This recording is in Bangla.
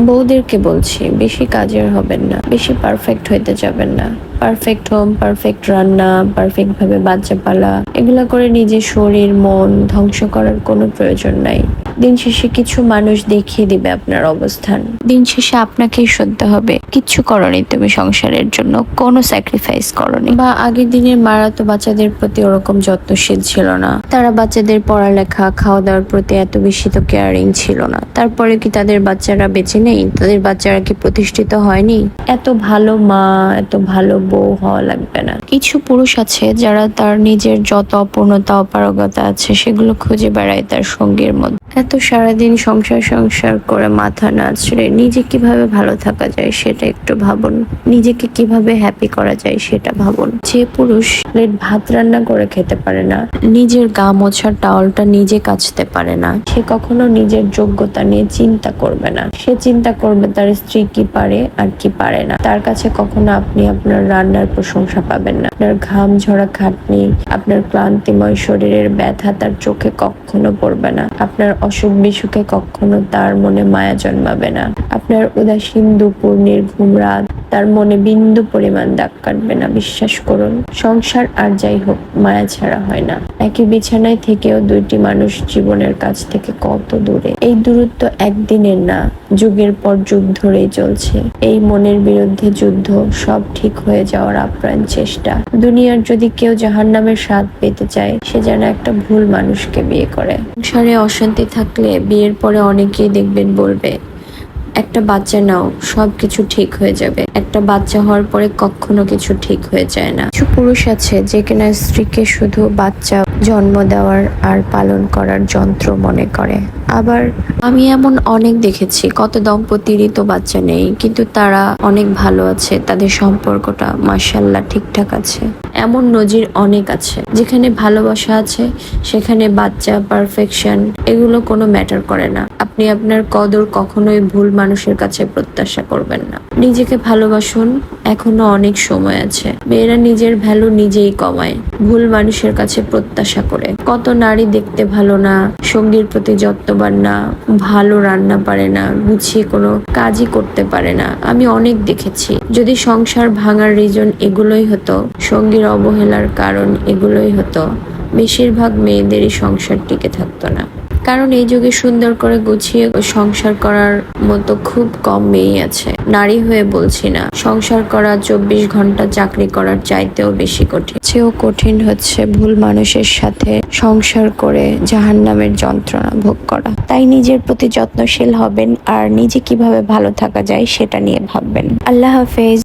বউদেরকে বলছি, বেশি কাজের হবেন না, বেশি পারফেক্ট হইতে যাবেন না। পারফেক্ট হোম, পারফেক্ট রান্না, পারফেক্ট ভাবে বাচ্চা পালা, এগুলা করে নিজের শরীর মন ধ্বংস করার কোনো প্রয়োজন নাই। দিন শেষে কিছু মানুষ দেখিয়ে দিবে আপনার অবস্থান। দিন শেষে আপনাকেই সইতে হবে। কিচ্ছু করনি তুমি সংসারের জন্য, কোনো স্যাক্রিফাইস করনি। বা আগের দিনের মারা তো বাচ্চাদের প্রতি ওরকম যত্নশীল ছিল না। তারা বাচ্চাদের পড়ালেখা খাওয়া দাওয়ার প্রতি এত বেশি তো কেয়ারিং ছিল না। তারপরে কি তাদের বাচ্চারা বেঁচে নেই? তাদের বাচ্চারা কি প্রতিষ্ঠিত হয়নি? এত ভালো মা, এত ভালো বউ হওয়া লাগবে না। কিছু পুরুষ আছে যারা তার নিজের যত অপূর্ণতা অপারগতা আছে সেগুলো খুঁজে বেড়ায় তার সঙ্গীর মধ্যে। এত সারাদিন সংসার সংসার করে মাথা নাচড়ে নিজে কিভাবে ভালো থাকা যায় সেটা একটু ভাবুন। নিজেকে কিভাবে হ্যাপি করা যায় সেটা ভাবুন। যে পুরুষ প্লেট ভাত রান্না করে খেতে পারে না, নিজের গা মোছার টাওয়ালটা নিজে কাচতে পারে না, সে কখনো নিজের যোগ্যতা নিয়ে চিন্তা করবে না। সে চিন্তা করবে তার স্ত্রী কি পারে আর কি পারে না। তার কাছে কখনো আপনি আপনার রান্নার প্রশংসা পাবেন না। আপনার ঘাম ঝরা খাটনি, আপনার ক্লান্তিময় শরীরের ব্যথা তার চোখে কখনো পড়বে না। আপনার অসুখ বিসুখে কখনো তার মনে মায়া জন্মাবে না। আপনার উদাসীন দুপুর, নির্ঘুম রাত তার মনে বিন্দু পরিমাণ দাগ কাটবে না। বিশ্বাস করুন, সংসার আর যাই হোক মায়া ছাড়া হয় না। একই বিছানায় থেকেও দুইটি মানুষ জীবনের কাছ থেকে কত দূরে। এই দূরত্ব একদিনের না, যুগের পর যুগ ধরেই চলছে। এই মনের বিরুদ্ধে যুদ্ধ, সব ঠিক হয়ে যাওয়ার আপ্রাণ চেষ্টা। দুনিয়ার যদি কেউ জাহান্নামের স্বাদ পেতে চায়, সে যেন একটা ভুল মানুষকে বিয়ে করে। সংসারে অশান্তি থাকলে বিয়ের পরে অনেকেই দেখবেন বলবে, একটা বাচ্চা নাও, সবকিছু ঠিক হয়ে যাবে। একটা বাচ্চা হওয়ার পরে কখনো কিছু ঠিক হয়ে যায় না। কিছু পুরুষ আছে যে কিনা স্ত্রীকে শুধু বাচ্চা জন্ম দেওয়ার আর পালন করার যন্ত্র মনে করে। আবার আমি এমন অনেক দেখেছি, কত দম্পতিরই তো বাচ্চা নেই, কিন্তু তারা অনেক ভালো আছে, তাদের সম্পর্কটা মাশাআল্লাহ ঠিকঠাক আছে। এমন নজির অনেক আছে। যেখানে ভালোবাসা আছে সেখানে বাচ্চা, পারফেকশন এগুলো কোনো ম্যাটার করে না। আপনি আপনার কদর কখনোই ভুল মানুষের কাছে প্রত্যাশা করবেন না। নিজেকে ভালোবাসুন, এখনো অনেক সময় আছে। মেয়েরা নিজের ভ্যালু নিজেই কমায় ভুল মানুষের কাছে প্রত্যাশা করে। কত নারী দেখতে ভালো না, সঙ্গীর প্রতি যত্নবান না, ভালো রান্না পারে না, গুছিয়ে কোনো কাজই করতে পারে না। আমি অনেক দেখেছি। যদি সংসার ভাঙার রিজন এগুলোই হতো, সঙ্গীর অবহেলার কারণ এগুলোই হতো, বেশিরভাগ মেয়েদেরই সংসার টিকে থাকতো না। কারণ এই যুগে সুন্দর করে গুছিয়ে সংসার করার মতো খুব কম মেয়ে আছে। নারী হয়ে বলছি না, সংসার করা 24 ঘন্টা চাকরি করার চাইতেও বেশি কঠিন। চেয়েও কঠিন হচ্ছে ভুল মানুষের সাথে সংসার করে জাহান্নামের যন্ত্রণা ভোগ করা। তাই নিজের প্রতি যত্নশীল হবেন আর নিজে কিভাবে ভালো থাকা যায় সেটা নিয়ে ভাববেন। আল্লাহ হাফেজ।